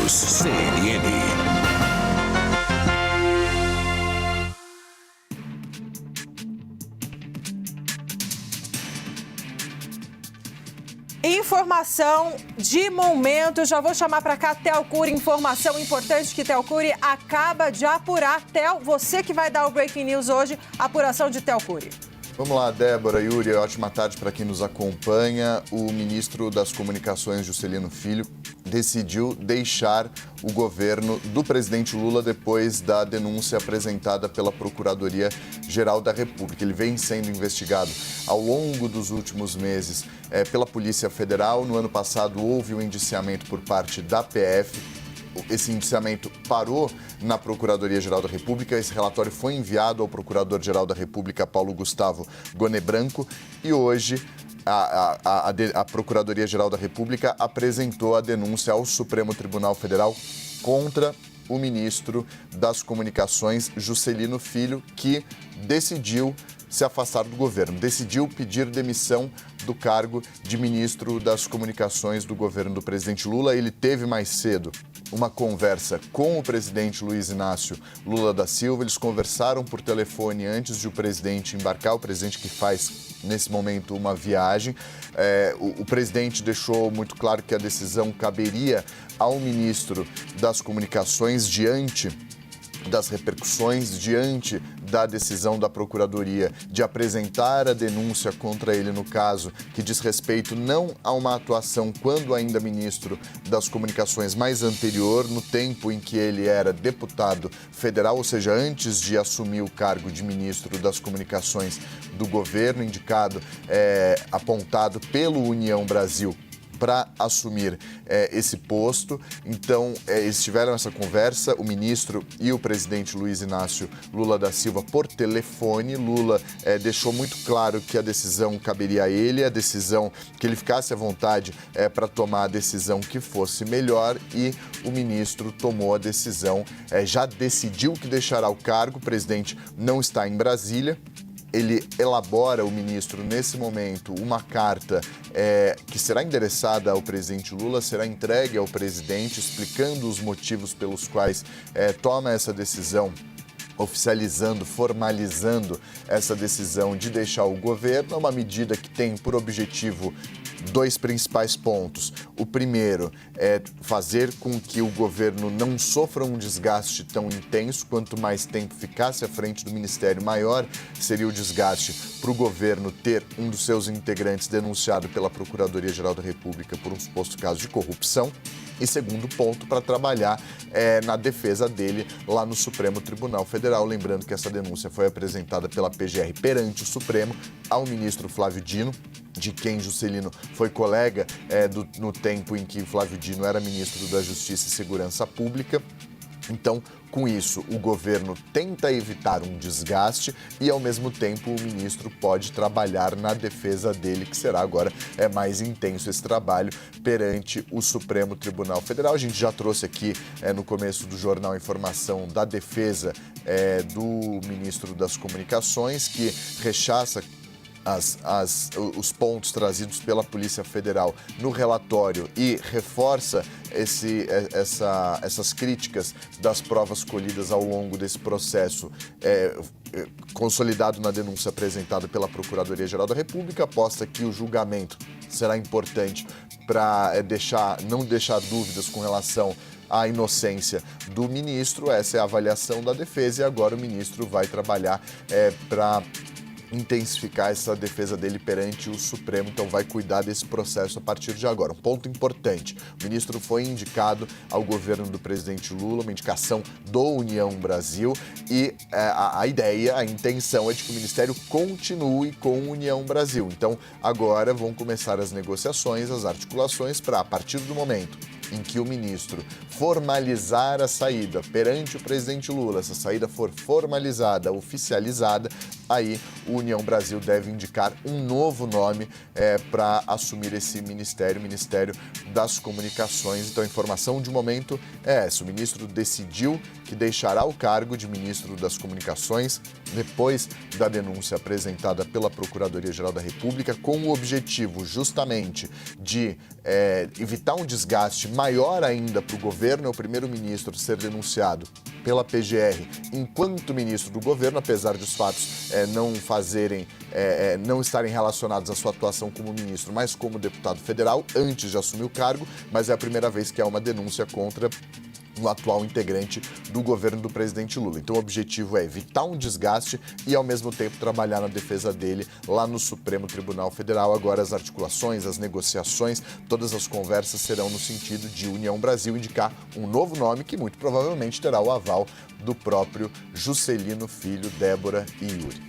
News, CNN. Informação de momento, já vou chamar para cá Theo Cury, informação importante que Theo Cury acaba de apurar. Theo, você que vai dar o Breaking News hoje, apuração de Theo Cury. Vamos lá, Débora, Yuri, ótima tarde para quem nos acompanha. O ministro das Comunicações, Juscelino Filho, decidiu deixar o governo do presidente Lula depois da denúncia apresentada pela Procuradoria-Geral da República. Ele vem sendo investigado ao longo dos últimos meses pela Polícia Federal. No ano passado houve um indiciamento por parte da PF. Esse indiciamento parou na Procuradoria-Geral da República. Esse relatório foi enviado ao Procurador-Geral da República, Paulo Gustavo Gonebranco, e hoje a Procuradoria-Geral da República apresentou a denúncia ao Supremo Tribunal Federal contra o ministro das Comunicações, Juscelino Filho, que decidiu se afastar do governo, decidiu pedir demissão do cargo de ministro das Comunicações do governo do presidente Lula. Ele teve mais cedo uma conversa com o presidente Luiz Inácio Lula da Silva. Eles conversaram por telefone antes de o presidente embarcar, o presidente que faz, nesse momento, uma viagem. O presidente deixou muito claro que a decisão caberia ao ministro das Comunicações diante das repercussões, diante da decisão da Procuradoria de apresentar a denúncia contra ele no caso que diz respeito não a uma atuação quando ainda ministro das Comunicações, mais anterior, no tempo em que ele era deputado federal, ou seja, antes de assumir o cargo de ministro das Comunicações do governo, indicado, apontado pelo União Brasil para assumir esse posto. Então, eles tiveram essa conversa, o ministro e o presidente Luiz Inácio Lula da Silva, por telefone. Lula deixou muito claro que a decisão caberia a ele, a decisão que ele ficasse à vontade para tomar a decisão que fosse melhor, e o ministro tomou a decisão, já decidiu que deixará o cargo. O presidente não está em Brasília. Ele elabora, o ministro, nesse momento, uma carta que será endereçada ao presidente Lula, será entregue ao presidente, explicando os motivos pelos quais toma essa decisão, oficializando, formalizando essa decisão de deixar o governo. É uma medida que tem por objetivo dois principais pontos. O primeiro é fazer com que o governo não sofra um desgaste tão intenso. Quanto mais tempo ficasse à frente do ministério, maior seria o desgaste para o governo ter um dos seus integrantes denunciado pela Procuradoria-Geral da República por um suposto caso de corrupção. E segundo ponto, para trabalhar na defesa dele lá no Supremo Tribunal Federal. Lembrando que essa denúncia foi apresentada pela PGR perante o Supremo ao ministro Flávio Dino, de quem Juscelino foi colega no tempo em que Flávio Dino era ministro da Justiça e Segurança Pública. Então, com isso, o governo tenta evitar um desgaste e, ao mesmo tempo, o ministro pode trabalhar na defesa dele, que será agora mais intenso esse trabalho perante o Supremo Tribunal Federal. A gente já trouxe aqui no começo do jornal a informação da defesa do ministro das Comunicações, que rechaça os pontos trazidos pela Polícia Federal no relatório e reforça essas críticas das provas colhidas ao longo desse processo, consolidado na denúncia apresentada pela Procuradoria-Geral da República. Aposta que o julgamento será importante para não deixar dúvidas com relação à inocência do ministro. Essa é a avaliação da defesa e agora o ministro vai trabalhar para intensificar essa defesa dele perante o Supremo, então vai cuidar desse processo a partir de agora. Um ponto importante, o ministro foi indicado ao governo do presidente Lula, uma indicação do União Brasil, e a ideia, a intenção é de que o ministério continue com o União Brasil. Então agora vão começar as negociações, as articulações para, a partir do momento em que o ministro formalizar a saída perante o presidente Lula, essa saída for formalizada, oficializada, aí o União Brasil deve indicar um novo nome para assumir esse ministério, o Ministério das Comunicações. Então a informação de momento é essa: o ministro decidiu que deixará o cargo de ministro das Comunicações depois da denúncia apresentada pela Procuradoria-Geral da República, com o objetivo justamente de evitar um desgaste maior ainda para o governo. É o primeiro-ministro ser denunciado pela PGR enquanto ministro do governo, apesar dos fatos não estarem relacionados à sua atuação como ministro, mas como deputado federal, antes de assumir o cargo, mas é a primeira vez que há uma denúncia contra o atual integrante do governo do presidente Lula. Então o objetivo é evitar um desgaste e, ao mesmo tempo, trabalhar na defesa dele lá no Supremo Tribunal Federal. Agora as articulações, as negociações, todas as conversas serão no sentido de União Brasil indicar um novo nome que muito provavelmente terá o aval do próprio Juscelino Filho, Débora e Yuri.